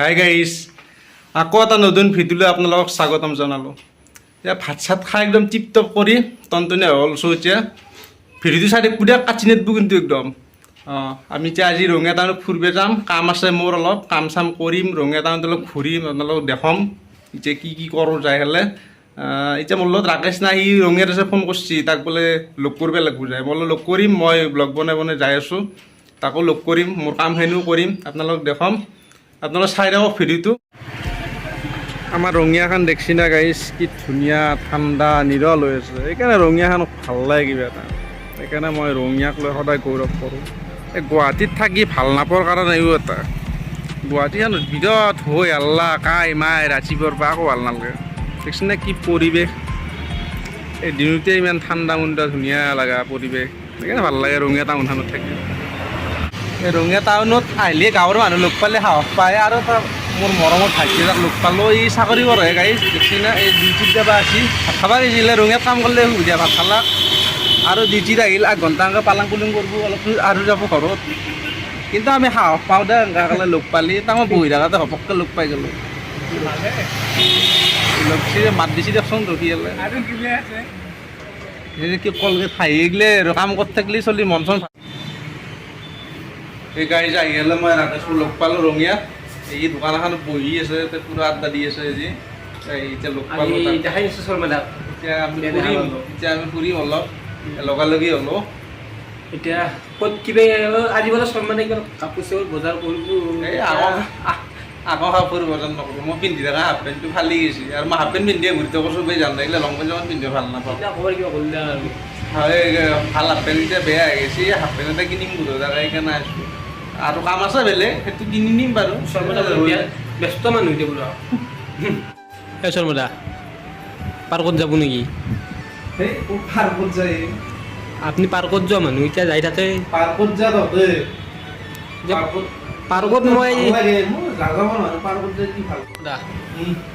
Hi guys, আকৌ এটা নতুন ভিডিঅ'লৈ আপোনালোকক স্বাগতম জনালোঁ। এতিয়া ভাত চাত খাই একদম টিপ টপ কৰি টনটনীয়া হ'লছোঁ। এতিয়া ভিডিঅ'টো চাই পুৰা কাটি নেদবো কিন্তু একদম। আমি এতিয়া আজি ৰঙিয়া টাউনত ফুৰিব যাম। কাম আছে মোৰ অলপ, কাম চাম কৰিম, ৰঙিয়া টাউনত অলপ ঘূৰিম, আপোনালোকক দেখাম এতিয়া কি কৰোঁ যাই হ'লে। এতিয়া মোৰ লগত ৰাকেশ নাই, সি ৰঙিয়াত আছে, ফোন কৰিছে, তাক বোলে লগ কৰিব লাগিব যায়। মই লগ কৰিম, মই ব্লগ বনাই যাই আছোঁ, তাকো লগ কৰিম, মোৰ কামখিনিও কৰিম, আপোনালোকক দেখাম। আপোনালোকে চাই থাকক ভিডিঅ'টো। আমাৰ ৰঙিয়াখন দেখছি না গাইজ, কি ধুনীয়া ঠাণ্ডা নিৰল হৈ আছে। সেইকাৰণে ৰঙিয়াখন ভাল লাগে কিবা এটা, সেইকাৰণে মই ৰঙিয়াক লৈ সদায় গৌৰৱ কৰোঁ। এই গুৱাহাটীত থাকি ভাল নাপোৱাৰ কাৰণে এইও এটা, গুৱাহাটীখন বিৰাট হৈ হাল্লা কাই মাই ৰাতিপুৱাৰ পৰা আকৌ ভাল নালাগে। দেখছি না কি পৰিৱেশ, এই দিনতে ইমান ঠাণ্ডা মুণ্ডা ধুনীয়া লগা পৰিৱেশ, সেইকাৰণে ভাল লাগে ৰঙিয়া টাউনখনত থাকি। এই ৰঙিয়া টাউনত আহিলে গাঁৱৰ মানুহ লগ পালে সাহস পায়। আৰু এটা মোৰ মৰমৰ ভাইটি এটাক লগ পালোঁ, এই চাকৰি কৰে গাইজ, দেখছি না এই ডিউটিত যাবা আছিল, ভাত খাবা গৈছিলে। ৰঙিয়াত কাম কৰিলে সুবিধা, ভাত খালা আৰু ডিউটিত আহিল, 1 ঘণ্টা এনেকৈ পালাং পুলিং কৰিব, অলপ আৰু যাব ঘৰত। কিন্তু আমি সাহস পাওঁ দে, এনেকৈ লগ পালি, তাক মই বহি থাকাতে ঘপককৈ লগ পাই গ'লোঁ। লগছি মাত দিছি দিয়কচোন ৰখি গ'লে কি কলগেট হাঁহি গ'লে আৰু কাম কৰি থাকিলে চলি মন চন। এই গাড়ী আহি গ'লে মই ৰাকেশক লগ পালোঁ ৰঙিয়াত, এই দোকান এখনত বহি আছে, পূৰা আড্ডা দি আছে আজি। এতিয়া লগ পালোঁ, এতিয়া আমি ফুৰিম অলপ, লগালগি হ'লোঁ। এতিয়া ক'ত কিবা আজি বোলে শৰ্মানে কাপোৰ চাপোৰ বজাৰ কৰিব। এই আকৌ কাপোৰ বজাৰ নকৰোঁ, মই পিন্ধি থকা হাফ পেণ্টটো ফালি গৈছে, আৰু মই হাফ পেণ্ট পিন্ধিয়ে ঘূৰি থাকোঁ, চবেই জান লাগিলে লং পেণ্ট পিন্ধিও ভাল নাপাওঁ। কিবা কৰিলে আৰু ভাল হাফ পেণ্ট এতিয়া বেয়া হৈ গৈছে, হাফ পেণ্ট এটা কিনিম ঘূৰি থকা, সেইকাৰণে আছোঁ। আৰু কাম আছে বেলেগ, সেইটো কিনি নিম বাৰু। ব্যস্ত মানুহ এতিয়া বোলো। এই শৰ্মা পাৰ্কত যাব নেকি? পাৰ্কত যায়, আপুনি পাৰ্কত যোৱা মানুহ, এতিয়া যাই থাকে পাৰ্কত যা তহঁতে। পাৰ্কত মই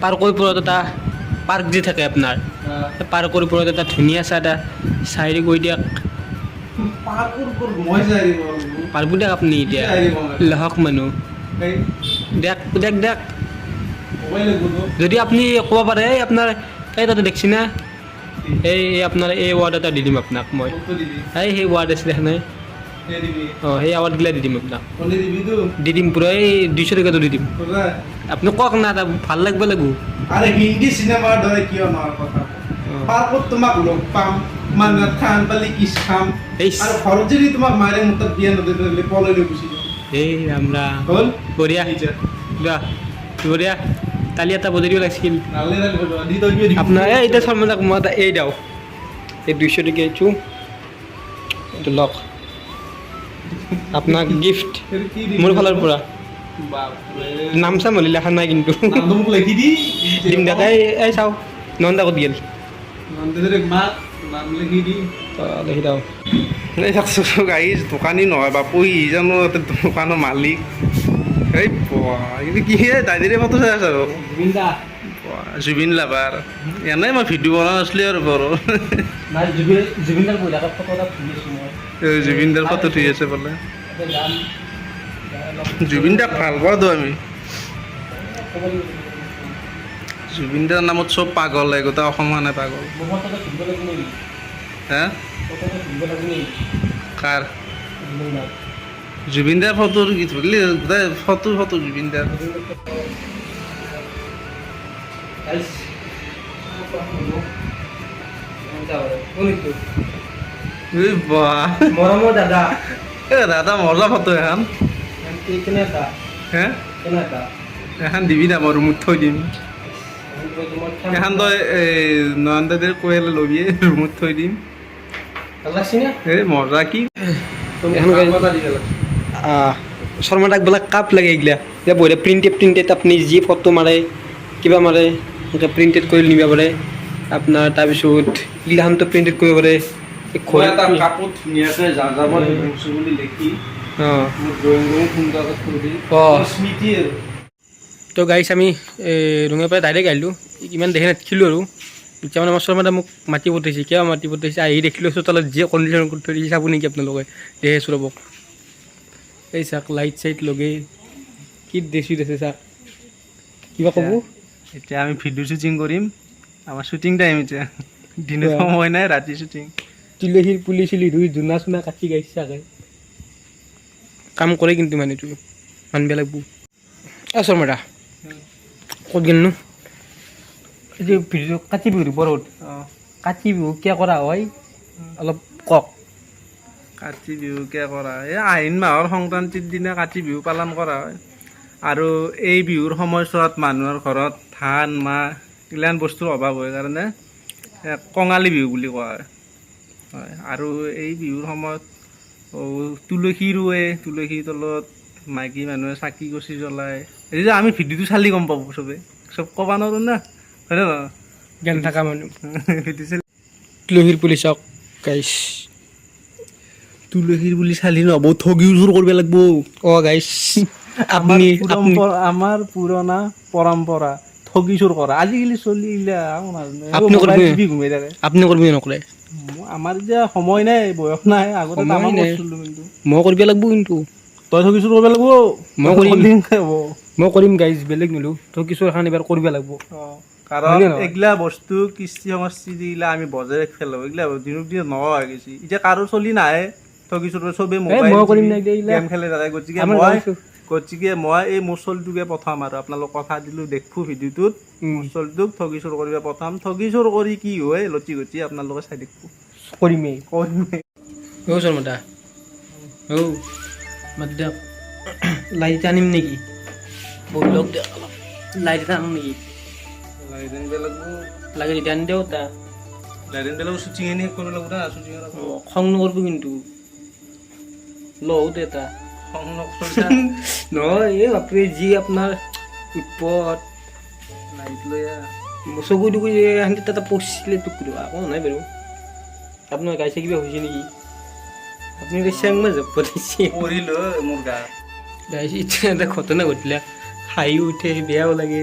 পাৰ্কৰ ওপৰত এটা পাৰ্ক যি থাকে আপোনাৰ, পাৰ্কৰ ওপৰত এটা ধুনীয়া চাহ এটা চাইৰি কৈ দিয়ক। পাৰিব দিয়ক আপুনি, এতিয়া লহক মানুহ দিয়ক দিয়ক দিয়ক। যদি আপুনি ক'ব পাৰে, এই আপোনাৰ এই তাতে দেখছি না, এই আপোনাৰ এই ৱাৰ্ড এটা দি দিম আপোনাক মই। সেই ৱাৰ্ড আছে দেখা নাই, সেই ৱাৰ্ডগিলা দি দিম আপোনাক, দি দিম পূৰা। এই 200 টকাটো দি দিম, আপুনি কওক না, এটা ভাল লাগিব লাগিব। আৰে হিন্দী চিনেমাৰ দৰে কিয় নহয় কথা। পাৰ্কত তোমাক লগ পাম, মানুহ খান পালি কিছ খাম, আৰু ঘৰত যদি তোমাক মাৰে মুঠত বিয়া নদিলে পলাই লৈ গুচি যাম। এই ৰামৰা হ'ল বঢ়িয়া বঢ়িয়া, তালি এটা বজাই দিব লাগিছিল আপোনাৰ। এই এতিয়া শৰ্মাক মই এটা এই দিওঁ, এই 200 টকীয়া এইটো এইটো লওক, আপোনাক গিফ্ট মোৰ ফালৰ পৰা। নাম চাম হ'লে লেখা নাই কিন্তু দিম দিয়ক। এই চাওঁ নন্দা ক'ত গ'ল, লিখি দিওঁ। এই চাওকচোন গাইজ, দোকানী নহয় বাপু, ই জানো দোকানৰ মালিক। এই কিন্তু কি দাইৰে ফটো চাই আছে আৰু জুবিন লাভাৰ। এনেই মই ভিডিঅ' বনোৱা নাছিলোঁ আৰু বৰ জুবিনদাৰ ফটো উঠি আছে বোলে। জুবিন দাক ভাল পাওঁতো আমি, জুবিনদাৰ নামত চব পাগল, গোটেই অসমখনে পাগল। হা কাৰ জুবিনদাৰ ফটো কি ধৰিলি, গোটেই ফটো জুবিনদাৰ। মৰমৰ দাদা, দাদা মজা ফটো এখন। হে এখন দিবি না, মই ৰুমত থৈ দিম। এখন তই নয়ন দাদাৰ কৈ ল'বি, ৰুমত থৈ দিম। এই মজা কি শৰ্মা দাক বোলে কাপ লাগে এইগিলা, এতিয়া বঢ়িয়া প্ৰিণ্টেড আপুনি যি ফটো মাৰে কিবা মাৰে এনেকৈ প্ৰিণ্টেড কৰি নিব পাৰে আপোনাৰ। তাৰপিছত এইগিলাখনতো প্ৰিণ্টেড কৰিব পাৰে। কাপোৰ ধুনীয়াকৈ যাযাবৰ বুলি লিখি স্মৃতি আৰু। তো গাইছ আমি ৰঙিয়াৰ পৰা ডাইৰেক্ট আহিলোঁ, ইমান দেখি নাথাকিলোঁ আৰু। এতিয়া মানে আমাৰ শৰ্মাদা মোক মাতি পঠাইছে, কিয় মাতি পঠাইছে, আহি দেখিলোঁ চোতালত যি কণ্ডিশ্যন কৰি থৈ দিছে, চাব নেকি আপোনালোকে? দেখিছোঁ ৰ'বক, এই চাওক লাইট চাইট লগাই কি দেখিছোঁ চাওক, কিবা ক'ব এতিয়া আমি ভিডিঅ' শ্বুটিং কৰিম আমাৰ শ্বুটিং টাইম এতিয়া দিনত সময় নাই ৰাতি শ্বুটিং তুলসীৰ পুলি চুলি ৰুই ধূনা চুনা কাটি গাইছে চাগে কাম কৰে কিন্তু মানুহটো মানিব লাগিব শৰ্মাদা ক'ত গেলনো এই যে ভিডিঅ' কাতি বিহুৰ ওপৰত কাতি বিহু কিয় কৰা হয় অলপ কওক কাতি বিহু কিয় কৰা এই আহিন মাহৰ সংক্ৰান্তিৰ দিনা কাতি বিহু পালন কৰা হয় আৰু এই বিহুৰ সময়ছোৱাত মানুহৰ ঘৰত ধান মাহ এইগিলান বস্তুৰ অভাৱ হয় কাৰণে কঙালী বিহু বুলি কোৱা হয় হয় আৰু এই বিহুৰ সময়ত তুলসী ৰুৱে তুলসীৰ তলত মাইকী মানুহে চাকি গছি জ্বলায় এই যে আমি ভিডিঅ'টো চালি গম পাব চব ক'বা নোৱাৰোঁ না হয় নে নহয় জ্ঞান থকা মানুহ ভিডিঅ' চালি তুলসীৰ পুলি চাওক গাইছ তুলসীৰ বুলি চালি নহ'ব ঠগিও চুৰ কৰিব লাগিব অ' গাইছ আপুনি আমাৰ পুৰণা পৰম্পৰা ঠগি চুৰ কৰা আজিকালি চলি আপুনি কৰিব ঘূমাই থাকে আপুনি কৰিব নকৰে আমাৰ এতিয়া সময় নাই বয়স নাই আগতে সময় আমাৰ নাই। কৰিছিলোঁ কিন্তু মই কৰিব লাগিব কিন্তু তই ঠগি চুৰ কৰিব লাগিব মই কৰিম। হ'ব মই কৰিম গাইজ বেলেগ নিলোঁ তো কিছু এখন এবাৰ কৰিব লাগিব কাৰণ হয়নে নহয়? এইগিলা বস্তু কৃষ্টি সংস্কৃতি এইগিলা আমি বজাই ৰাখি পেলাব এইগিলা দিনক দিনে নোহোৱা হৈ গৈছে এতিয়া কাৰো চলি নাহে ঠগি চুৰ চবেই মই কৰিম না এতিয়া এইগিলা। গেম খেলে থাকে গতিকে মই এই মোৰ চলিটোকে পঠাম আৰু আপোনালোক কথা দিলোঁ দেখবো ভিডিঅ'টোত মোৰ চলিটোক ঠগি চুৰ কৰিব পঠাম ঠগি চুৰ কৰি কি হয় লটি ঘটি আপোনালোকে চাই দেখবো কৰিমেই কৰিমেই অ' শৰ্মাদা অ' মাত দিয়ক লাইট এটা আনিম নেকি বলক দিয়ক অলপ লাইট এটা আনো নেকি লাগে তেতিয়া আনি দিয়ক তা শ্বুটিং এনে কৰিব লাগিব না শ্বুটিং খং নকৰিব কিন্তু লওঁ দে এটা নহয় এই বাপৰে যি আপোনাৰ বিপদ লাইট লৈ চকু টুকু তাতে পচিছিলে টুকুৰ আকৌ নাই বাৰু আপোনাৰ গাইছে কিবা হৈছে নেকি আপুনি চেং মই জব কৰিছে কৰিলো মোৰ গা গাইছে এতিয়া এটা ঘটনা ঘটিলে হাঁহি উঠে বেয়াও লাগে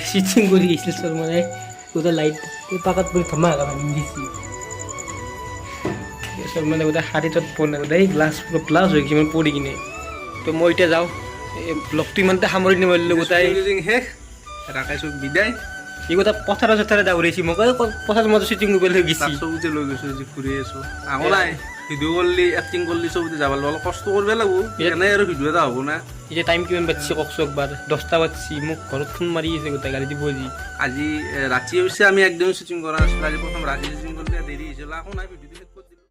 চিটিং কৰি গৈছিল শৰ্মাই গোটেই লাইট পাকাত পৰি ধমাকা ভাঙি দিছে শৰ্মানে গোটেই শাৰীটোত পোৱা গোটেই গ্লাছ পুৰা প্লাছ হৈ গৈছে পৰি কিনে তো মই এতিয়া যাওঁ এই ব্লগটো ইমানতে সামৰি নিব পাৰিলোঁ গোটাই শেষ ৰাখাইছো বিদায় ই গোটেই পথাৰে চথাৰে দাউৰিছে মোক পথাৰ মাজত শ্বুটিং কৰিব লৈ গৈছে চবতে লৈ গৈছো আজি ঘূৰি আছো আহো নাই ভিডিঅ' কৰিলি এক্টিং কৰিলি চবতে যাব লাগিব অলপ কষ্ট কৰিব লাগিব এনে আৰু ভিডিঅ' এটা হ'ব না এতিয়া টাইম কিমান বাজিছে কওকচোন একবাৰ 10টা বাজিছে মোক ঘৰত ফোন মাৰি আছে গোটেই গাড়ী দিব আজি আজি ৰাতি অৱশ্যে আমি একদম শ্বুটিং কৰা নাছিলোঁ আজি প্ৰথম ৰাতি শ্বুটিং কৰিলে দেৰি হৈছিল আকৌ নাই ভিডিঅ'